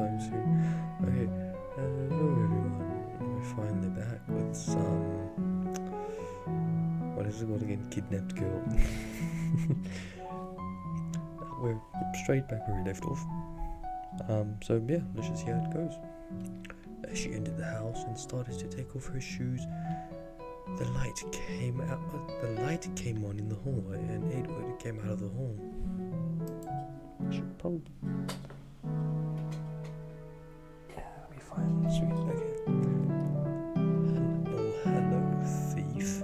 anytime soon. Okay, hello everyone. We're finally back with some. What is it called again? Kidnapped girl. We're straight back where we left off. So yeah, let's just see how it goes. As she entered the house and started to take off her shoes, the light came out. The light came on in the hallway, and Edward came out of the hall. I should probably. Let me find sweet. Okay. Hello, thief.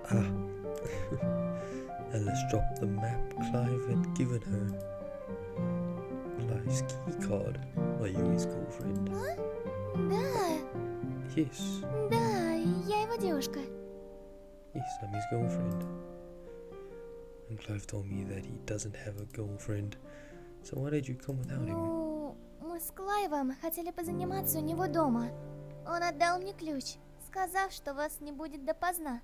Ah. Alice dropped the map Clive had given her. Clive's key card. Are you his girlfriend? Да, Yes. да, я его девушка. Yes, I'm his girlfriend. And Clive told me that he doesn't have a girlfriend. So why did you come without him? Ну, мы с Клайвом хотели позаниматься у него дома. Он отдал мне ключ, сказав, что вас не будет допоздна.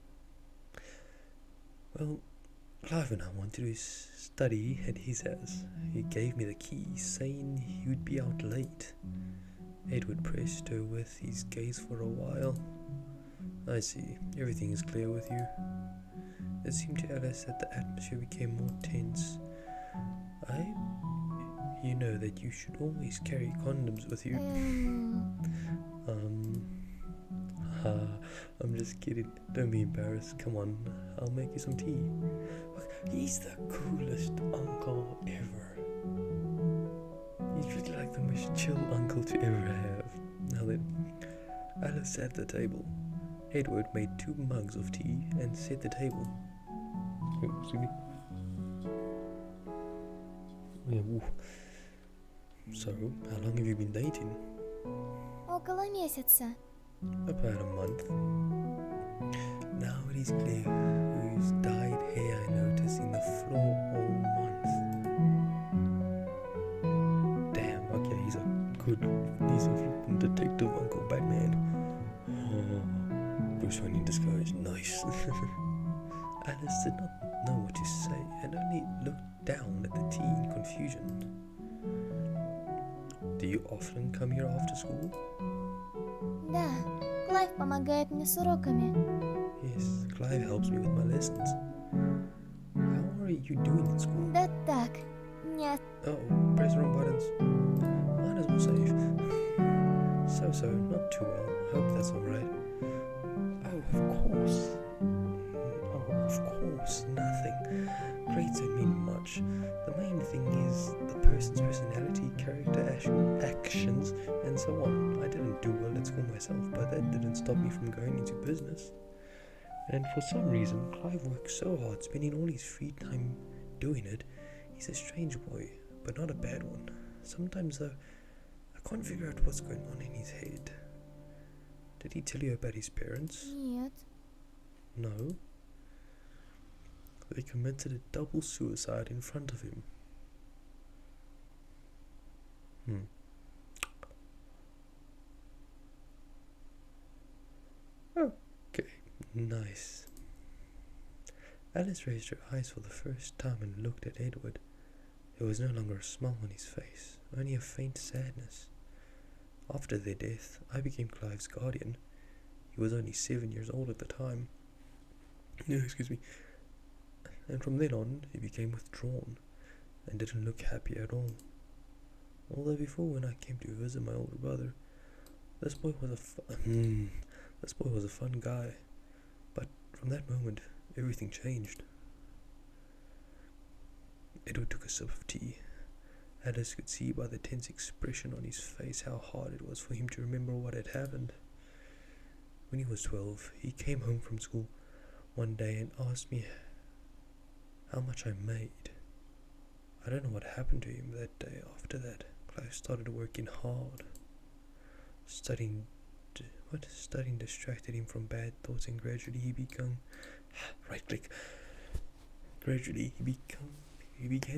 Well, Clive and I wanted to study at his house. He gave me the keys, saying he would be out late. Edward pressed her with his gaze for a while. I see. Everything is clear with you. It seemed to Alice that the atmosphere became more tense. You know that you should always carry condoms with you. I'm just kidding. Don't be embarrassed. Come on, I'll make you some tea. Look, he's the coolest uncle ever. He's really like the most chill uncle to ever have. Now then, Alice sat at the table. Edward made 2 mugs of tea and set the table. Oh, excuse me. Yeah, ooh. So, how long have you been dating? Около месяца. About a month. Now it is clear whose dyed hair I noticed in the floor all month. Damn, okay, he's a flippin' detective Uncle Batman. Oh, Bruce Wayne in disguise, nice. Alice did not know what to say and only looked down at the tea in confusion. Do you often come here after school? Да, Клайв помогает мне с уроками. Yes, Clive helps me with my lessons. How are you doing in school? Да так, нет. Oh, press wrong buttons. Mine is all safe. So, not too well. Hope that's alright. Oh, of course, nothing. Grades don't mean much. The main thing is the person's personality, character, actions, and so on. I didn't do well at school myself, but that didn't stop me from going into business. And for some reason, Clive works so hard, spending all his free time doing it. He's a strange boy, but not a bad one. Sometimes, though, I can't figure out what's going on in his head. Did he tell you about his parents? Нет. No. They committed a double suicide in front of him. Okay, nice. Alice raised her eyes for the first time and looked at Edward. There was no longer a smile on his face, only a faint sadness. After their death, I became Clive's guardian. He was only 7 years old at the time. Excuse me. And from then on, he became withdrawn and didn't look happy at all. Although before, when I came to visit my older brother, this boy was a fun guy. But from that moment, everything changed. Edward took a sip of tea. Alice could see by the tense expression on his face how hard it was for him to remember what had happened. When he was 12, he came home from school one day and asked me how much I made. I don't know what happened to him that day. After that, Clive started working hard. Studying distracted him from bad thoughts, and gradually he began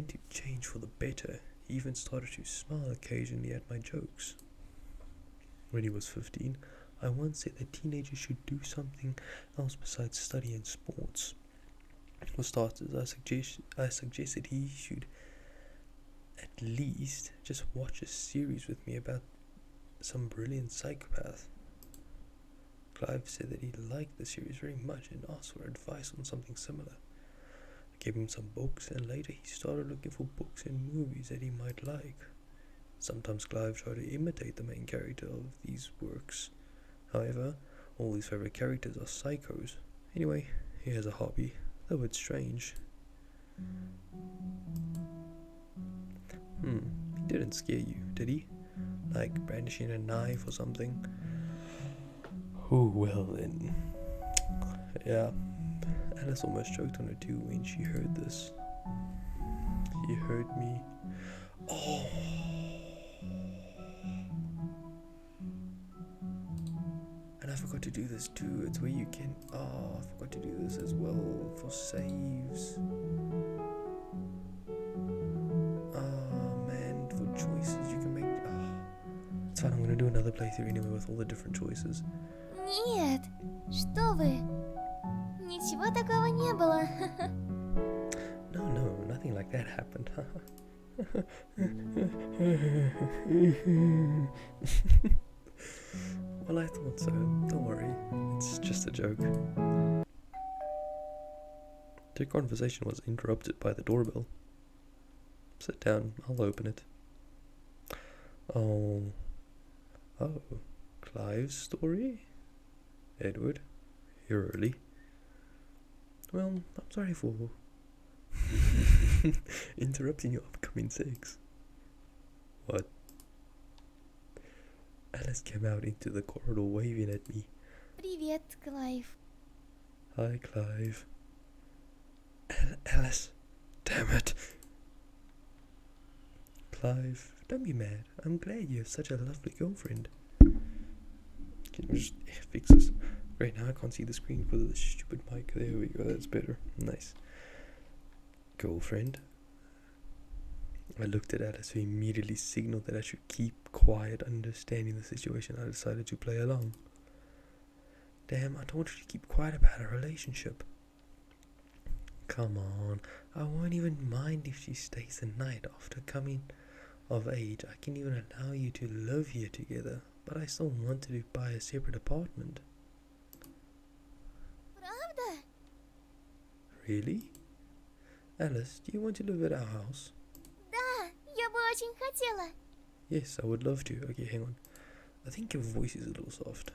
to change for the better. He even started to smile occasionally at my jokes. When he was 15, I once said that teenagers should do something else besides study and sports. For starters, I suggested he should least just watch a series with me about some brilliant psychopath. Clive said that he liked the series very much and asked for advice on something similar. I gave him some books, and later he started looking for books and movies that he might like. Sometimes Clive tried to imitate the main character of these works. However, all his favorite characters are psychos. Anyway, he has a hobby, though it's strange. He didn't scare you, did he? Like brandishing a knife or something? Oh, well then. Yeah, Alice almost choked on her too when she heard this. He heard me. Oh! And I forgot to do this too. It's where you can... Oh, I forgot to do this as well for saves. Oh man, for choices you can make... Oh. It's fine, I'm gonna do another playthrough anyway with all the different choices. Нет, что вы? Ничего такого не было. No, nothing like that happened. Well, I thought so. Don't worry, it's just a joke. Their conversation was interrupted by the doorbell. Sit down, I'll open it. Oh, Clive's story? Edward, you're early. Well, I'm sorry for interrupting your upcoming sex. What? Alice came out into the corridor waving at me. Привет, Клайв. Hi, Clive. Alice, damn it. Clive, don't be mad. I'm glad you have such a lovely girlfriend. Can you just fix this? Great, now I can't see the screen because of the stupid mic. There we go, that's better. Nice. Girlfriend? I looked at Alice, who immediately signaled that I should keep quiet. Understanding the situation, I decided to play along. Damn, I told you to keep quiet about our relationship. Come on, I won't even mind if she stays the night. After coming of age, I can even allow you to live here together, but I still wanted to buy a separate apartment. Правда? Really? Alice, do you want to live at our house? Да, я бы очень хотела. Yes, I would love to. Okay, hang on. I think your voice is a little soft.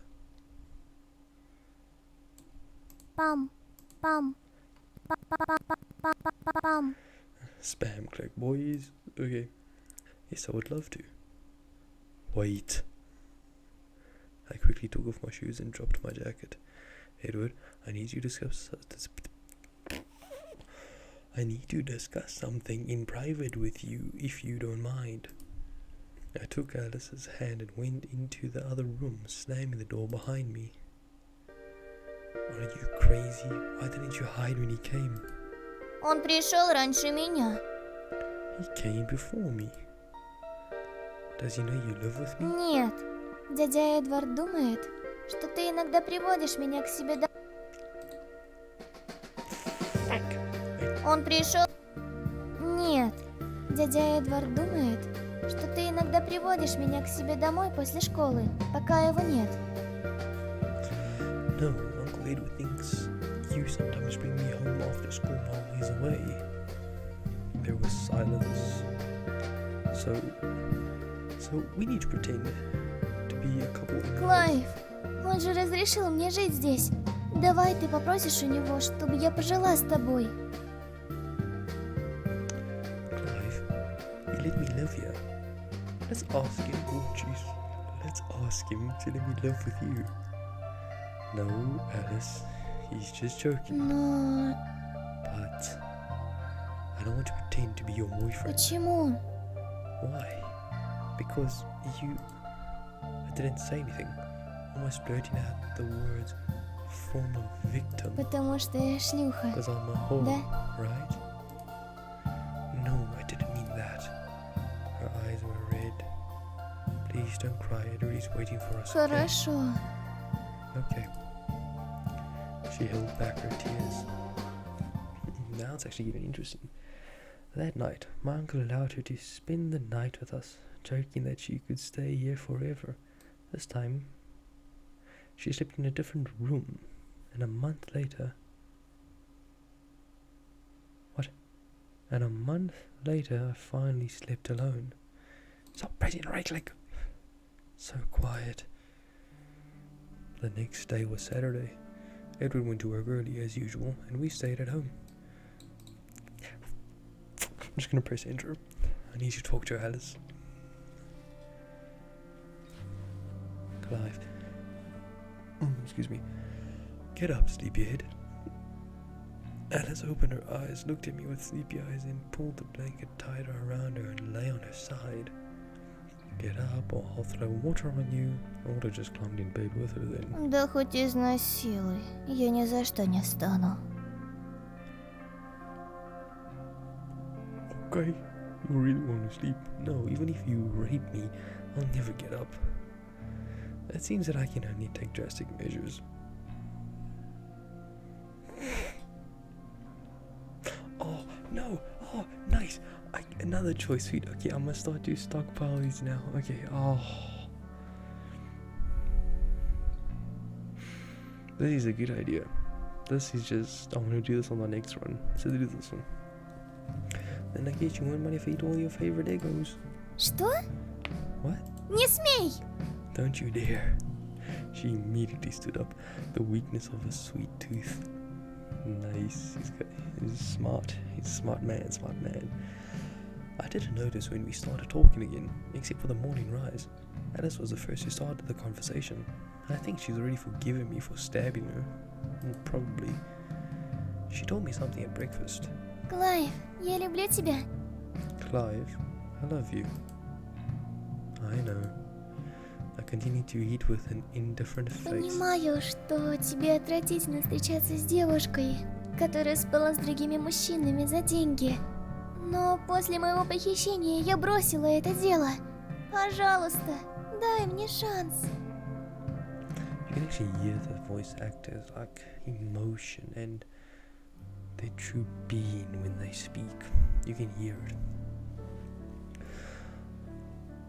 Pam, pam, pam. Spam click, boys. Okay. Yes, I would love to. Wait. I quickly took off my shoes and dropped my jacket. Edward, I need to discuss something in private with you, if you don't mind. I took Alice's hand and went into the other room, slamming the door behind me. Are you crazy? Why didn't you hide when he came? Он пришел раньше меня. He came before me. Does he know you live with me? Нет, дядя Эдвард думает, что ты иногда приводишь меня к себе домой. Он пришел... Нет, дядя Эдвард думает, что ты иногда приводишь меня к себе домой после школы, пока его нет. No, Uncle Edward thinks you sometimes bring me home after school while he's away. There was silence. So we need to pretend to be a couple in Клайв, он же разрешил мне жить здесь. Давай ты попросишь у него, чтобы я пожила с тобой. Clive, he let me live here. Let's ask him, oh jeez. Let's ask him to let me live with you. No, Alice, he's just joking. Но... But I don't want to pretend to be your boyfriend. Почему? Why? Because I didn't say anything. Almost blurting out the words former victim. Потому что я шлюха. Because I'm a whore, Да? right? No, I didn't mean that. Her eyes were red. Please don't cry, Edward's waiting for us. Хорошо. Okay. She held back her tears. Now it's actually getting interesting. That night, my uncle allowed her to spend the night with us, joking that she could stay here forever. This time, she slept in a different room, and a month later... What? And a month later, I finally slept alone. Stop pressing the right click! So quiet. The next day was Saturday. Edward went to work early as usual, and we stayed at home. I'm just gonna press enter. I need to talk to Alice. Clive. Excuse me. Get up, sleepyhead. Alice opened her eyes, looked at me with sleepy eyes, and pulled the blanket tighter around her and lay on her side. Get up or I'll throw water on you. I would have just climbed in bed with her then. Да хоть изнасилуй, я ни за что не стану. Okay, you really want to sleep? No, even if you rape me, I'll never get up. It seems that I can only take drastic measures. Oh, no! Oh, nice! Another choice feed. Okay, I'm gonna start to stockpile these now. Okay, oh. This is a good idea. This is just... I want to do this on the next run. So do this one. Then I get you one money for eat all your favorite Eggos. Что? What? Не смей! Don't you dare. She immediately stood up, the weakness of a sweet tooth. Nice. He's smart. He's a smart man. I didn't notice when we started talking again, except for the morning rise. Alice was the first who started the conversation. I think she's already forgiven me for stabbing her. Probably. She told me something at breakfast. Клайв, я люблю тебя. Clive, I love you. I know. I continue to eat with an indifferent face. Понимаю, что тебе отвратительно встречаться с девушкой, которая спала с другими мужчинами за деньги. Но после моего похищения я бросила это дело. Пожалуйста, дай мне шанс. You can actually hear the voice actors like emotion and their true being when they speak. You can hear it.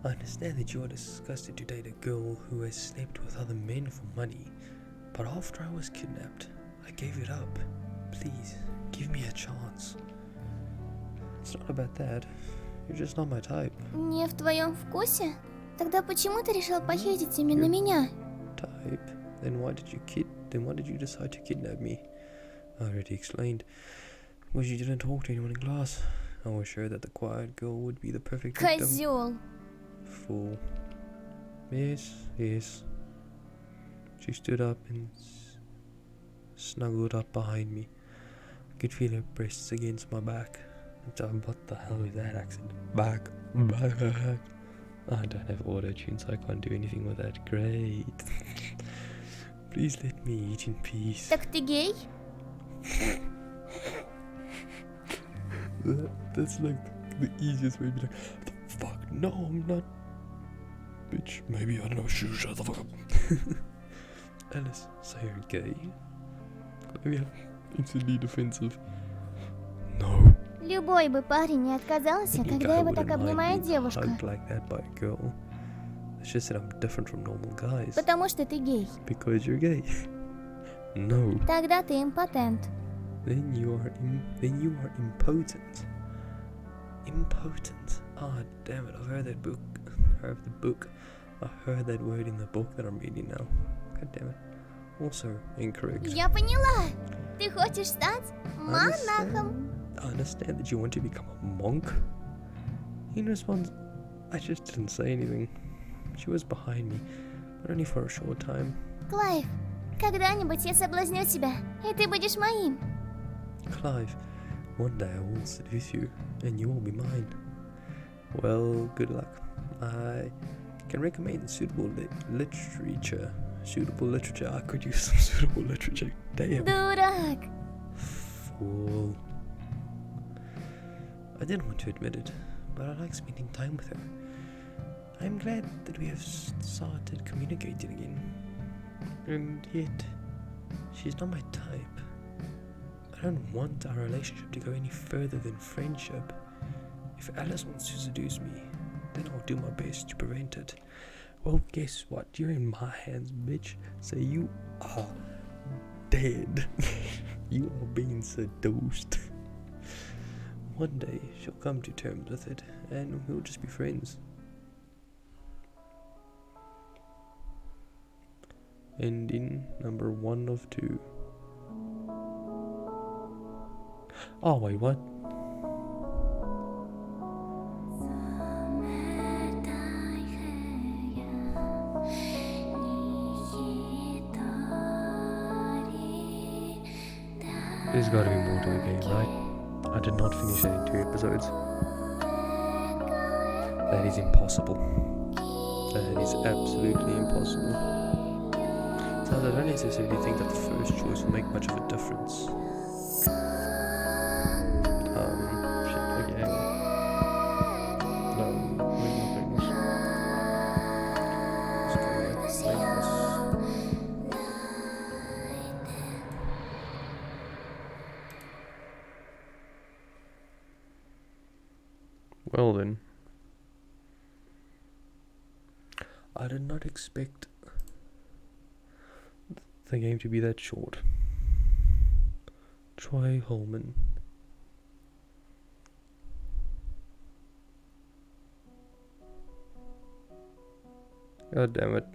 I understand that you are disgusted to date a girl who has slept with other men for money, but after I was kidnapped, I gave it up. Please, give me a chance. It's not about that. You're just not my type. Не в твоем вкусе? Тогда почему ты решил похитить именно меня? Type? Then why did you decide to kidnap me? I already explained. Because you didn't talk to anyone in class. I was sure that the quiet girl would be the perfect victim. Козёл. Fool. Yes. She stood up and snuggled up behind me. I could feel her breasts against my back. What the hell is that accent? Back. I don't have auto-tune, so I can't do anything with that. Great. Please let me eat in peace. Так ты гей? That's like the easiest way to be like, the fuck? No, I'm not. Bitch, maybe, I don't know, shut the fuck up. Alice, say you're gay? Yeah, instantly defensive. No. Любой бы парень не отказался, когда его так обнимает девушка. Like that by a girl. It's just that I'm different from normal guys. Потому что ты гей. Because you're gay. No. Тогда ты импотент. Then you are impotent. Impotent. Ah, damn it! I've heard that book. I heard that word in the book that I'm reading now. God damn it. Also incorrect. Я поняла. Ты хочешь стать монахом? I understand that you want to become a monk. In response, I just didn't say anything. She was behind me, but only for a short time. Клайв, когда-нибудь я соблазню тебя, и ты будешь моим. Clive, one day I will seduce you, and you will be mine. Well, good luck. I can recommend suitable literature. I could use some suitable literature. Damn. Дурак. Fool. I didn't want to admit it, but I like spending time with her. I'm glad that we have started communicating again. And yet, she's not my type. I don't want our relationship to go any further than friendship. If Alice wants to seduce me, then I'll do my best to prevent it. Well, guess what? You're in my hands, bitch. So you are dead. You are being seduced. One day she'll come to terms with it, and we'll just be friends. Ending number 1 of 2. Oh wait, what? There's gotta be more to the game, right? I did not finish it in 2 episodes. That is impossible. That is absolutely impossible. So I don't necessarily think that the first choice will make much of a difference. Shit, okay, hang on. No, where's my things? Let's go like this. Well then. I did not expect the game to be that short. Troy Holman. God damn it.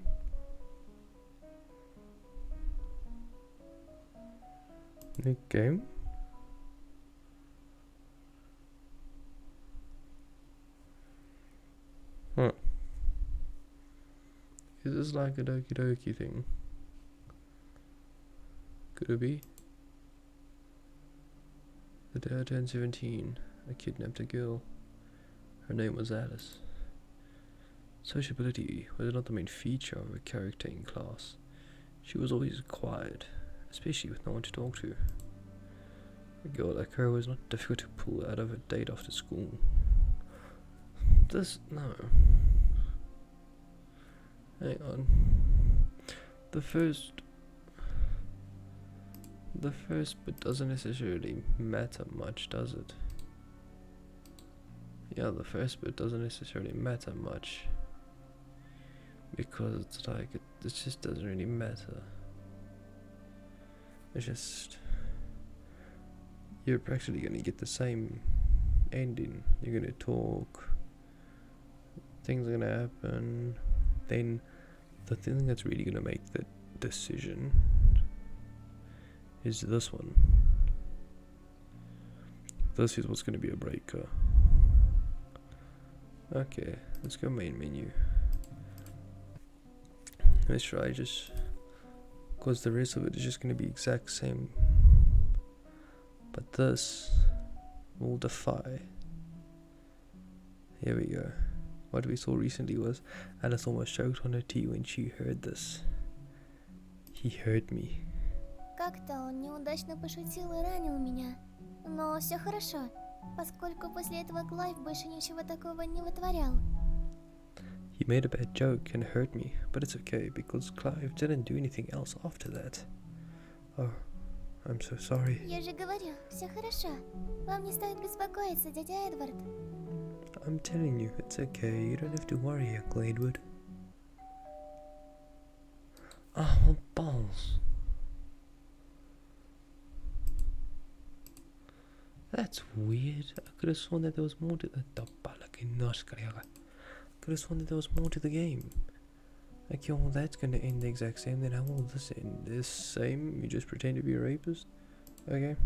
New game? Huh. Is this like a Doki Doki thing? Could it be? The day I turned 17, I kidnapped a girl. Her name was Alice. Sociability was not the main feature of her character in class. She was always quiet, especially with no one to talk to. A girl like her was not difficult to pull out of a date after school. No. Hang on. The first bit doesn't necessarily matter much, does it? Yeah, the first bit doesn't necessarily matter much. Because it's like, it just doesn't really matter. It's just, you're practically going to get the same ending. You're going to talk, things are going to happen. Then the thing that's really going to make the decision is this one. This is what's going to be a breaker. Okay, let's go main menu. Let's try just, because the rest of it is just going to be exact same. But this will defy. Here we go. What we saw recently was Alice almost choked on her tea when she heard this. He heard me. Как-то он неудачно пошутил и ранил меня. Но все хорошо, поскольку после этого Клайв больше ничего такого не вытворял. He made a bad joke and hurt me, but it's okay because Clive didn't do anything else after that. Oh, I'm so sorry. Я же говорю, все хорошо. Вам не стоит беспокоиться, дядя Эдвард. I'm telling you, it's okay. You don't have to worry, Uncle Edward. Oh, well, balls. That's weird. I could have sworn that there was more to the could have sworn that there was more to the game. Like, yo, that's gonna end the exact same, then how will this end? The same? You just pretend to be a rapist? Okay.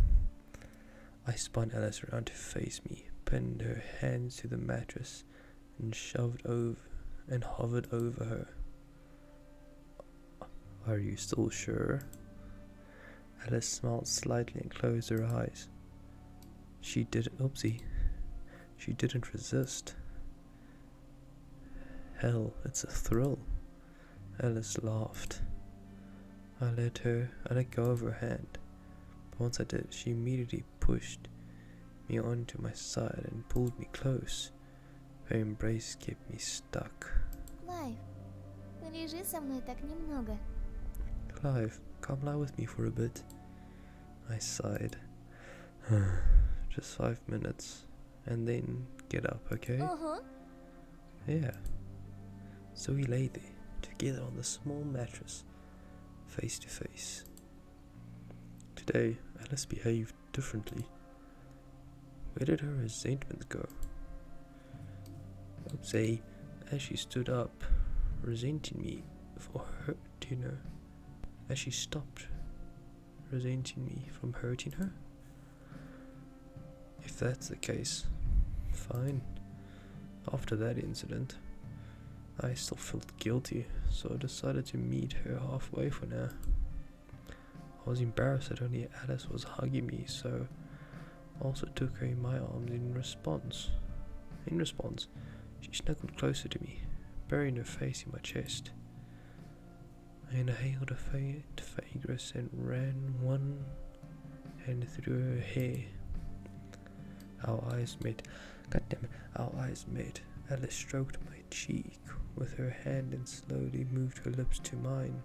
I spun Alice around to face me, pinned her hands to the mattress, and hovered over her. Are you still sure? Alice smiled slightly and closed her eyes. She didn't resist. Hell, it's a thrill. Alice laughed. I let go of her hand. But once I did, she immediately pushed me onto my side and pulled me close. Her embrace kept me stuck. Клайв, полежи со мной так немного. Clive, come lie with me for a bit. I sighed. Just 5 minutes. and then get up, okay? Ага. Yeah. So we lay there, together on the small mattress, face to face. Today, Alice behaved differently. Where did her resentment go? Say, as she stood up, resenting me for hurting her, as she stopped resenting me from hurting her? If that's the case, fine. After that incident, I still felt guilty, so I decided to meet her halfway for now. I was embarrassed that only Alice was hugging me, so I also took her in my arms in response. In response, she snuggled closer to me, burying her face in my chest. I inhaled a faint fragrance and ran one hand through her hair. Our eyes met. Goddamn it, our eyes met. Alice stroked my cheek with her hand and slowly moved her lips to mine.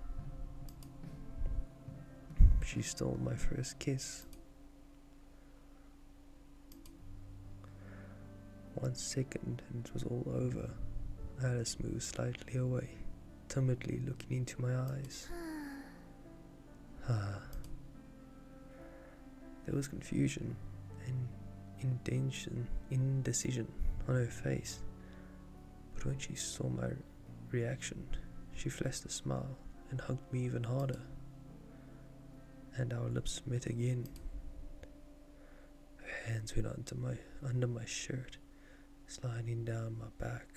She stole my first kiss. 1 second and it was all over. Alice moved slightly away, timidly looking into my eyes. There was confusion and indecision on her face, but when she saw my reaction, she flashed a smile and hugged me even harder, and our lips met again. Her hands went under my shirt, sliding down my back.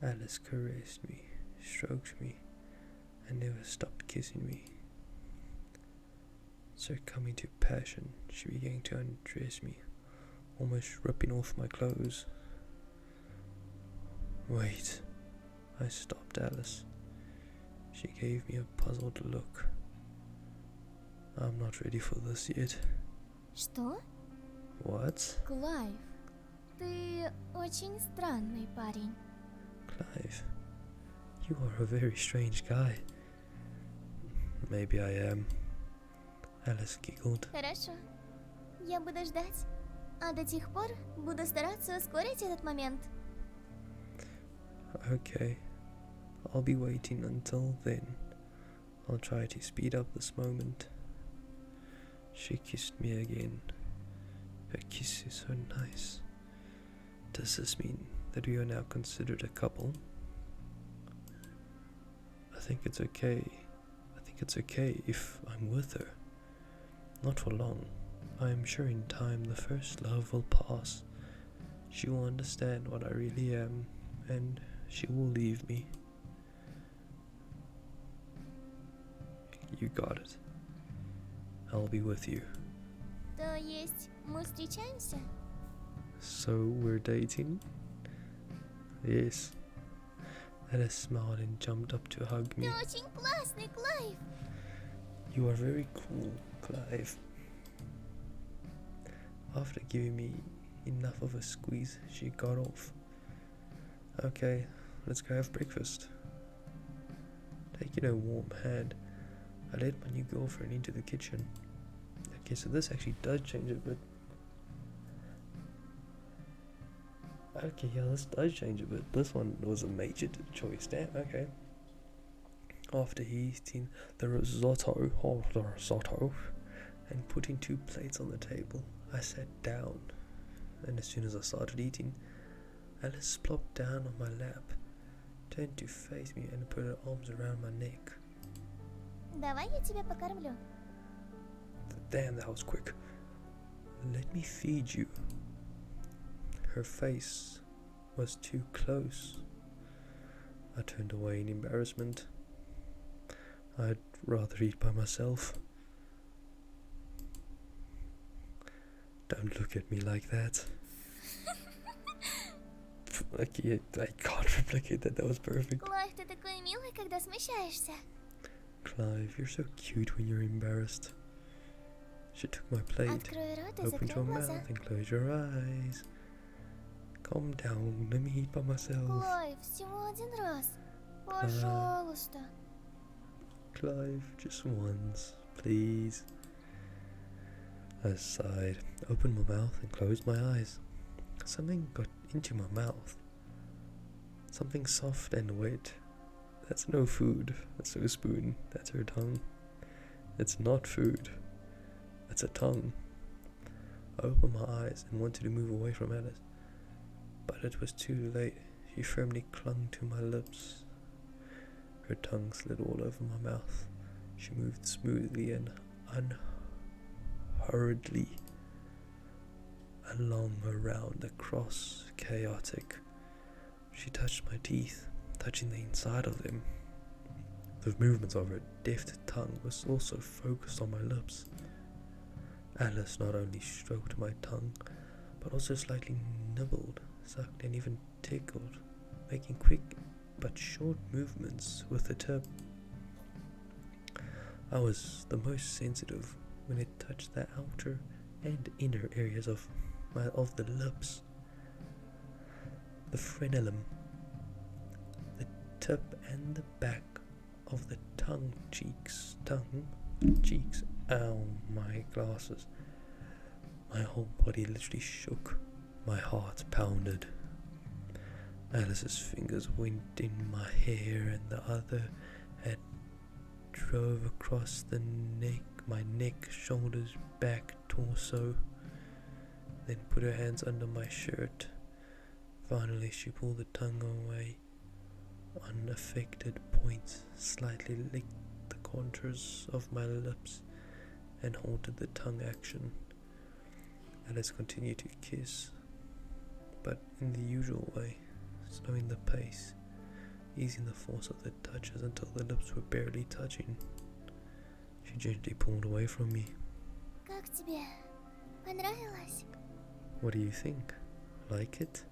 Alice caressed me, stroked me, and never stopped kissing me. Succumbing to passion, she began to undress me, almost ripping off my clothes. Wait, I stopped Alice. She gave me a puzzled look. I'm not ready for this yet. Что? What? Клайв, ты очень странный парень. Clive, you are a very strange guy. Maybe I am. Alice giggled. Хорошо. Я буду ждать. А до тех пор буду стараться ускорить этот момент. Okay, I'll be waiting until then. I'll try to speed up this moment. She kissed me again. Her kiss is so nice. Does this mean that we are now considered a couple? I think it's okay. I think it's okay if I'm with her. Not for long. I am sure in time the first love will pass. She will understand what I really am, and she will leave me. You got it. I'll be with you. То есть мы встречаемся? So we're dating? Yes. Alice smiled and jumped up to hug me. Ты очень классный, Клайв. You are very cool, Clive. After giving me enough of a squeeze, she got off. Okay, let's go have breakfast. Taking her warm hand, I led my new girlfriend into the kitchen. Okay, so this actually does change a bit. Okay, yeah, this does change a bit. This one was a major choice, damn, okay. After eating the risotto, and putting 2 plates on the table, I sat down, and as soon as I started eating, Alice plopped down on my lap, turned to face me and put her arms around my neck. Давай я тебя покормлю. Damn, that was quick. Let me feed you. Her face was too close. I turned away in embarrassment. I'd rather eat by myself. Don't look at me like that. Okay, I can't replicate that. That was perfect. Клайв, ты такой милый, когда смущаешься. Clive, you're so cute when you're embarrassed. She took my plate, Открой рот и opened закрой your глаза. mouth and closed your eyes. Calm down, let me eat by myself. Клайв, всего один раз. Пожалуйста. Clive, just once, please. I sighed, opened my mouth and closed my eyes. Something got into my mouth. Something soft and wet. That's no food. That's no spoon. That's her tongue. It's not food. It's a tongue. I opened my eyes and wanted to move away from Alice, but it was too late. She firmly clung to my lips. Her tongue slid all over my mouth. She moved smoothly and unhurriedly along, around, across, chaotic. She touched my teeth, touching the inside of them. The movements of her deft tongue was also focused on my lips. Alice not only stroked my tongue, but also slightly nibbled, sucked, and even tickled, making quick but short movements with the tip. I was the most sensitive when it touched the outer and inner areas of the lips, the frenulum, the tip, and the back of the tongue cheeks. Ow, my glasses. My whole body literally shook. My heart pounded. Alice's fingers went in my hair, and the other had drove across the neck, my neck, shoulders, back, torso. Then put her hands under my shirt. Finally, she pulled the tongue away. Unaffected points slightly licked the contours of my lips and halted the tongue action. Alice continued to kiss, but in the usual way, slowing the pace, easing the force of the touches until the lips were barely touching. She gently pulled away from me. Как тебе? Понравилось? What do you think? Like it?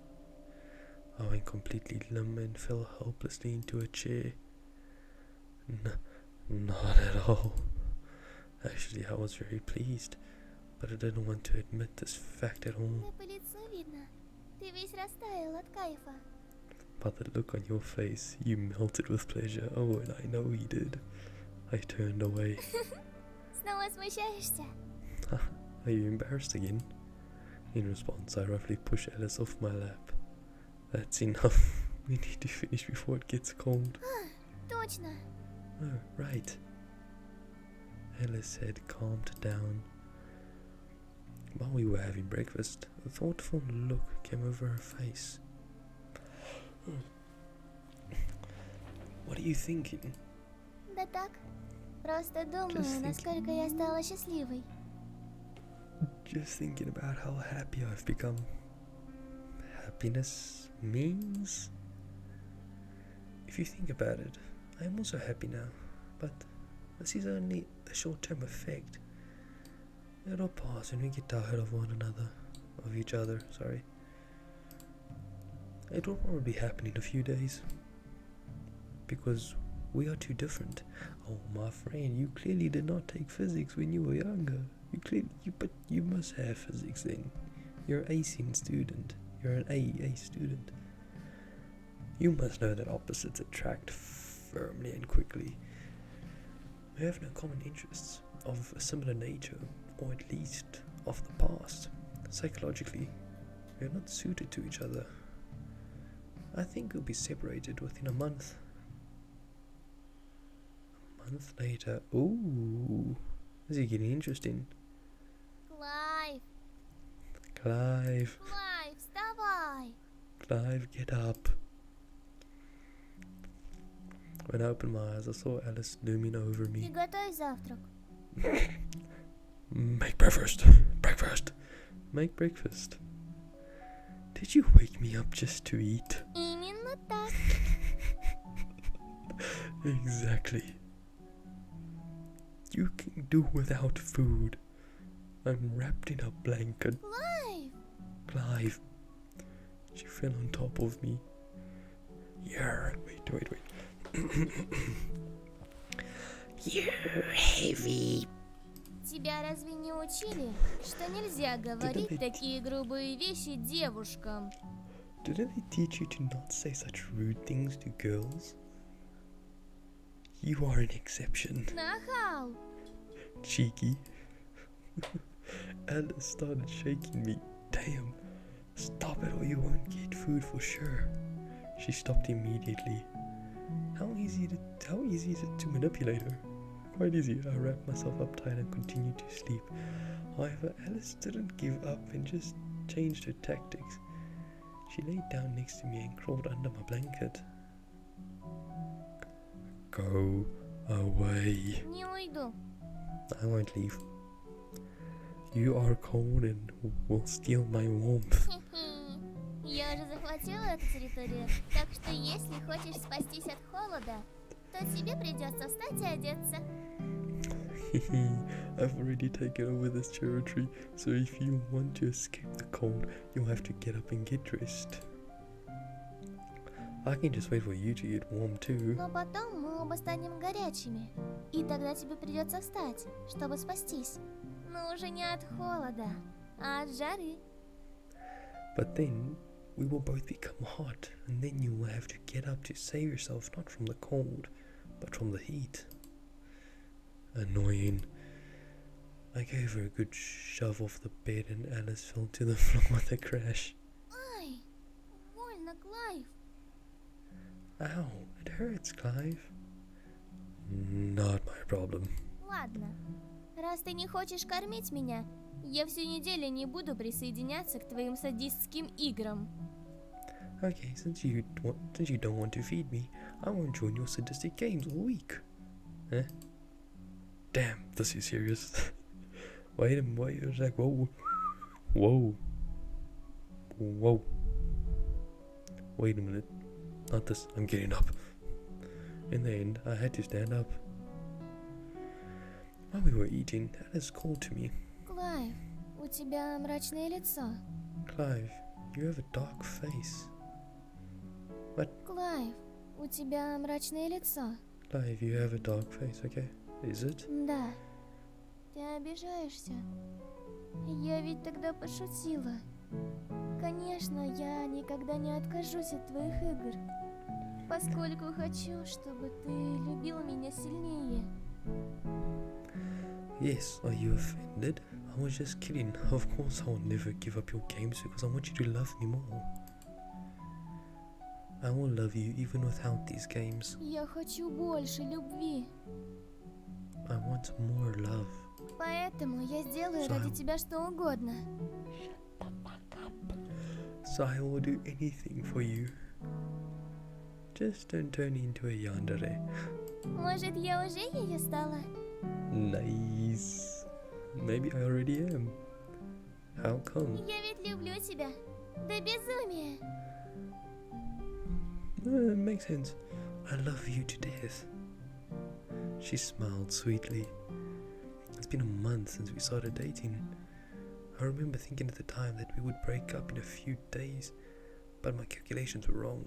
I went completely limp and fell helplessly into a chair. Not at all. Actually, I was very pleased, but I didn't want to admit this fact at all. Но по лицу видно. Ты весь растаял от кайфа. But the look on your face, you melted with pleasure. Oh, and I know he did. I turned away. Снова смущаешься? Are you embarrassed again? In response, I roughly pushed Alice off my lap. That's enough. We need to finish before it gets cold. Точно. Oh, right. Alice had calmed down. While we were having breakfast, a thoughtful look came over her face. What are you thinking? Да так. Просто думаю, Just насколько я стала счастливой. Just thinking about how happy I've become. Happiness means? If you think about it, I am also happy now, but this is only a short-term effect. It'll pass when we get tired of one another, of each other, sorry. It will probably happen in a few days, because we are too different. Oh, my friend, you clearly did not take physics when you were younger. But you must have physics then. You're an A student. You're an A student. You must know that opposites attract firmly and quickly. We have no common interests of a similar nature, or at least of the past. Psychologically, we are not suited to each other. I think we'll be separated within a month. A month later. Ooh, this is getting interesting. Clive, вставай! Clive, get up. When I opened my eyes, I saw Alice looming over me. Приготовь завтрак. Make breakfast. Make breakfast. Did you wake me up just to eat? Именно так. Exactly. You can do without food. I'm wrapped in a blanket. Clive. She fell on top of me. Yeah. Wait. You're heavy. Тебя разве не учили, что нельзя говорить такие грубые вещи девушкам? Didn't they teach you to not say such rude things to girls? You are an exception. Нахал! Cheeky. Alice started shaking me. Damn, stop it or you won't get food for sure. She stopped immediately. How easy is it to manipulate her? Quite easy. I wrapped myself up tight and continued to sleep. However, Alice didn't give up and just changed her tactics. She laid down next to me and crawled under my blanket. Go away. Не уйду. I won't leave. You are cold and will steal my warmth. Я уже захватила эту территорию, так что если хочешь спастись от холода, то тебе придется встать и одеться. I've already taken over this territory, so if you want to escape the cold, you'll have to get up and get dressed. I can just wait for you to get warm too. Но потом мы оба станем горячими, и тогда тебе придется встать, чтобы спастись. Но уже не от холода, а от жары. But then we will both become hot, and then you will have to get up to save yourself not from the cold, but from the heat. Annoying. I gave her a good shove off the bed and Alice fell to the floor with a crash. Ай, больно, Клайв. Ow, it hurts, Clive. Not my problem. Ладно, раз ты не хочешь кормить меня, я всю неделю не буду присоединяться к твоим садистским играм. Okay, since you don't want to feed me, I won't join your sadistic games all week. Eh? Damn, this is serious. Wait a sec, whoa. Wait a minute. Not this, I'm getting up. In the end, I had to stand up. While we were eating, Alice called to me. Клайв, у тебя мрачное лицо. Clive, you have a dark face. What? Клайв, у тебя мрачное лицо. Clive, you have a dark face, okay? Is it? Да. Ты обижаешься? Я ведь тогда пошутила. Конечно, я никогда не откажусь от твоих игр, поскольку хочу, чтобы ты любил меня сильнее. Yes, are you offended? I was just kidding. Of course I will never give up your games because I want you to love me more. I will love you even without these games. Я хочу больше любви. I want more love. Поэтому я сделаю ради тебя что угодно. So I will do anything for you. Just don't turn me into a yandere. Может, я уже ее стала? Nice. Maybe I already am. How come? Я ведь люблю тебя. До безумия. Makes sense. I love you to death. She smiled sweetly. It's been a month since we started dating. I remember thinking at the time that we would break up in a few days, but my calculations were wrong.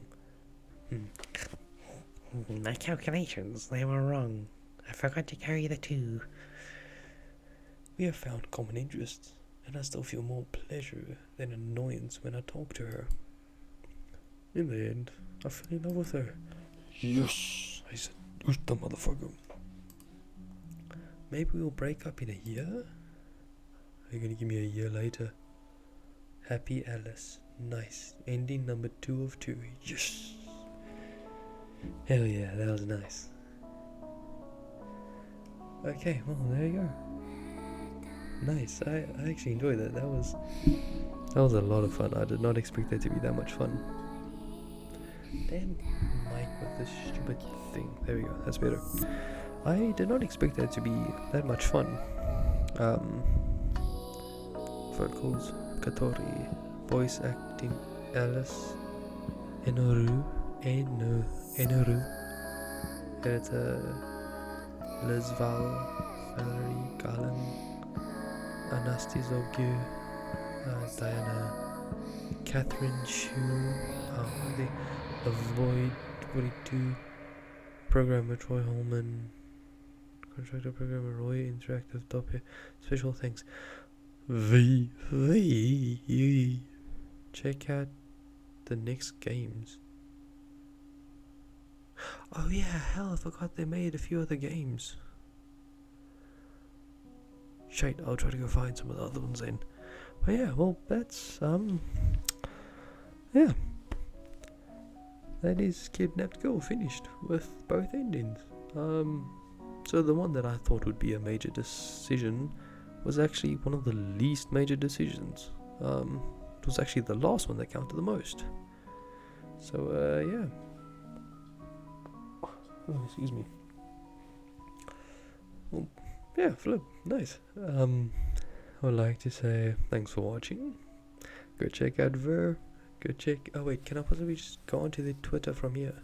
My calculations, they were wrong. I forgot to carry the 2. We have found common interests, and I still feel more pleasure than annoyance when I talk to her. In the end, I fell in love with her. Yes, I said, "Who's the motherfucker?" Maybe we'll break up in a year? Are you gonna give me a year later? Happy Alice. Nice. Ending number 2 of 2. Yes! Hell yeah, that was nice. Okay, well, there you go. Nice. I actually enjoyed that. That was a lot of fun. I did not expect that to be that much fun. Damn mic with this stupid thing. There we go. That's better. I did not expect that to be that much fun. Vocals, Katori, voice acting, Alice, Enoru, editor, Liz Val, Valerie Garland, Anastasia Zogyu, Diana, Catherine Shu, The Void 42, programmer Troy Holman, contractor programmer Roy, interactive Doppia. Special thanks. Check out the next games. Oh yeah, hell, I forgot they made a few other games. shite, I'll try to go find some of the other ones then. But yeah, well, that's, yeah. That is Kidnapped Girl finished with both endings. So the one that I thought would be a major decision was actually one of the least major decisions. It was actually the last one that counted the most. So, yeah. Oh, excuse me. Well, yeah, flip, nice. I would like to say thanks for watching. Go check out Ver. Go check. Oh wait, can I possibly just go onto the Twitter from here?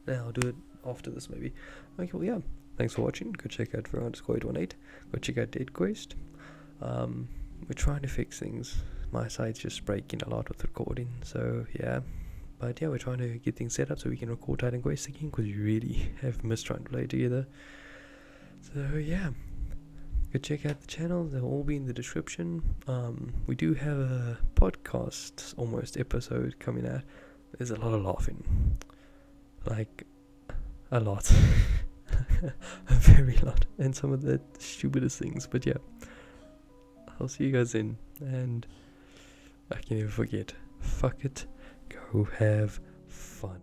Now I'll do it after this maybe. Okay, well yeah. Thanks for watching. Go check out Ver_818. Go check out Dead Quest. We're trying to fix things. My site's just breaking a lot with recording, so yeah. But yeah, we're trying to get things set up so we can record Titan Quest again, because we really have missed trying to play together. So yeah, go check out the channels. They'll all be in the description. We do have a podcast almost episode coming out. There's a lot of laughing, like a lot, a very lot, and some of the stupidest things. But yeah, I'll see you guys in, and I can never forget. Fuck it. Go have fun.